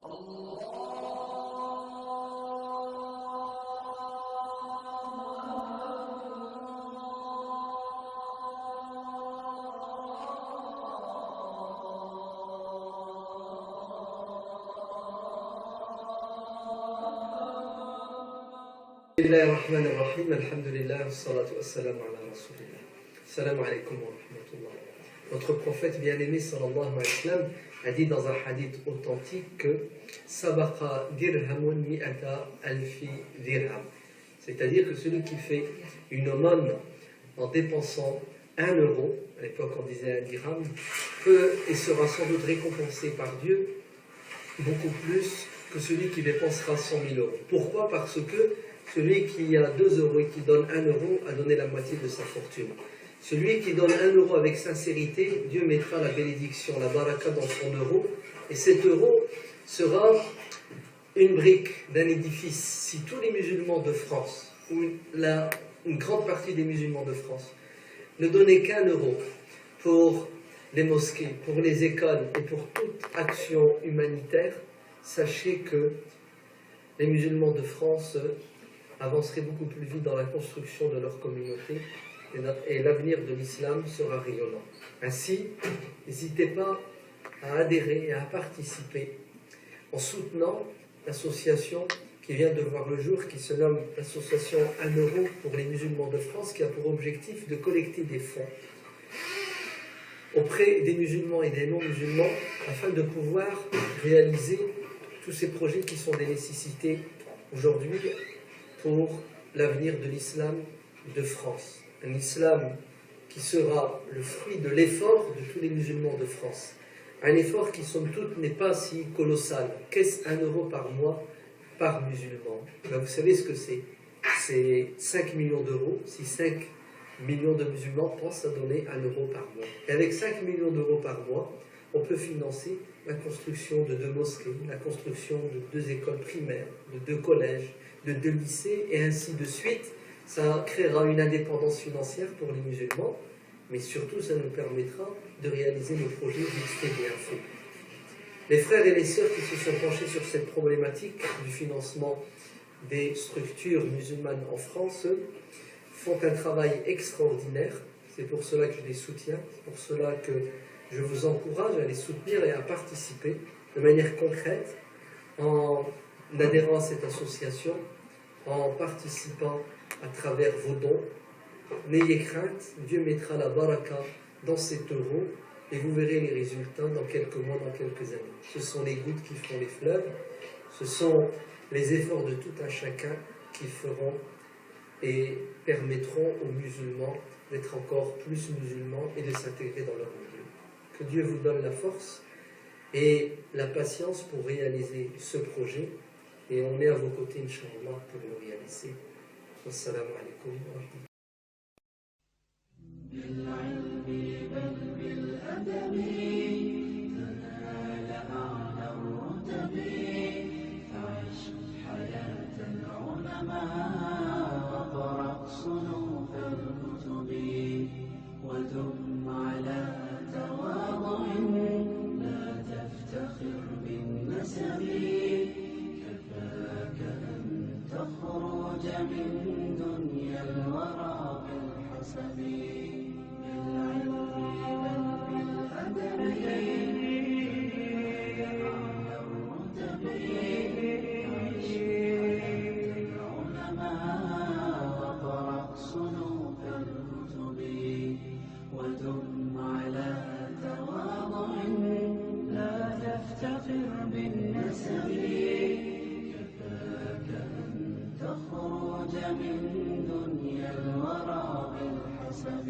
Bismillahirrahmanirrahim, alhamdulillah, wassalatu wassalamu ala rasulillah. Assalamu alaikum wa rahmatullah. Notre prophète bien-aimé sallallahu alayhi wa sallam a dit dans un hadith authentique que Sabaqa dirhamun mi'ata alfi dirham. C'est-à-dire que celui qui fait une aumône en dépensant 1 euro, à l'époque on disait 1 dirham, peut et sera sans doute récompensé par Dieu beaucoup plus que celui qui dépensera 100 000 euros. Pourquoi? Parce que celui qui a 2 euros et qui donne 1 euro a donné la moitié de sa fortune. Celui qui donne 1 euro avec sincérité, Dieu mettra la bénédiction, la baraka dans son euro, et cet euro sera une brique d'un édifice. Si tous les musulmans de France, ou une grande partie des musulmans de France, ne donnaient qu'1 euro pour les mosquées, pour les écoles et pour toute action humanitaire, sachez que les musulmans de France avanceraient beaucoup plus vite dans la construction de leur communauté et l'avenir de l'islam sera rayonnant. Ainsi, n'hésitez pas à adhérer et à participer en soutenant l'association qui vient de voir le jour, qui se nomme l'association 1 euro pour les musulmans de France, qui a pour objectif de collecter des fonds auprès des musulmans et des non-musulmans afin de pouvoir réaliser tous ces projets qui sont des nécessités aujourd'hui pour l'avenir de l'islam de France. Un islam qui sera le fruit de l'effort de tous les musulmans de France. Un effort qui, somme toute, n'est pas si colossal. Qu'est-ce 1 euro par mois par musulman? Vous savez ce que c'est? C'est 5 millions d'euros. Si 5 millions de musulmans pensent à donner 1 euro par mois. Et avec 5 millions d'euros par mois, on peut financer la construction de 2 mosquées, la construction de 2 écoles primaires, de 2 collèges, de 2 lycées, et ainsi de suite. Ça créera une indépendance financière pour les musulmans, mais surtout ça nous permettra de réaliser nos projets vite et bien faits. Les frères et les sœurs qui se sont penchés sur cette problématique du financement des structures musulmanes en France font un travail extraordinaire. C'est pour cela que je les soutiens, c'est pour cela que je vous encourage à les soutenir et à participer de manière concrète en adhérant à cette association, en participant à travers vos dons. N'ayez crainte, Dieu mettra la baraka dans cet euro et vous verrez les résultats dans quelques mois, dans quelques années. Ce sont les gouttes qui feront les fleuves, ce sont les efforts de tout un chacun qui feront et permettront aux musulmans d'être encore plus musulmans et de s'intégrer dans leur milieu. Que Dieu vous donne la force et la patience pour réaliser ce projet, et on est à vos côtés, Inch'Allah, pour le réaliser. Wassalamu alaikum wa rahmatullah. ودم على تواضع لا تفتخر بالنسب كفاك أن تخرج من دنيا الورى بالحسب بالعلم بل بالأدب أعلى الرتب عيش حياة العلماء وقرأ صنوف الكتب ودم على تواضع لا تفتخر بالنسب كفاك أن تخرج من دنيا الورى بالحسب